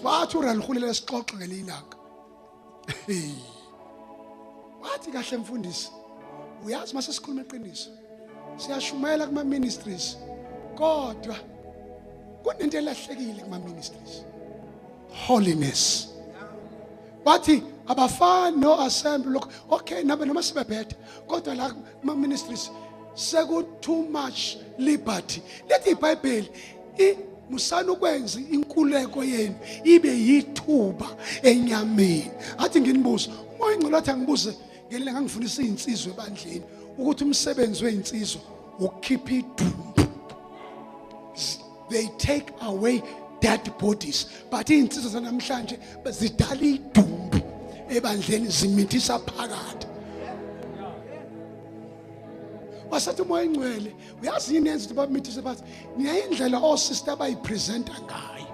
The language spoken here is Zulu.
Wathi uRalhulile sixoxe ngelilanga. Wathi kahle mfundisi, uyazi mase sikhuluma eqiniso. Siyashumela kuma ministries. Kodwa kunento elahlekile kuma ministries. Holiness. Wathi abafana no assembly lokho okay nabe noma sibebhethe kodwa la kuma ministries seku too much liberty. Lethi iBhayibheli musana ukwenza inkululeko yenu ibe yithuba enyameni. Athi nginibuza umoya ingcolo athi angibuze ngelinga ngangifundisa izinsizwe ebandleni ukuthi umsebenzi weinsizwa ukukhipha idumbu. They take away dead bodies, but izinsizwa zanamhlanje zidala idumbu ebandleni zimithisa phakathi. Wasethi umoya ingcwele uyazi yini yenza ukuthi bamithise bathi niyayindlela osista abayipresenta ngayo.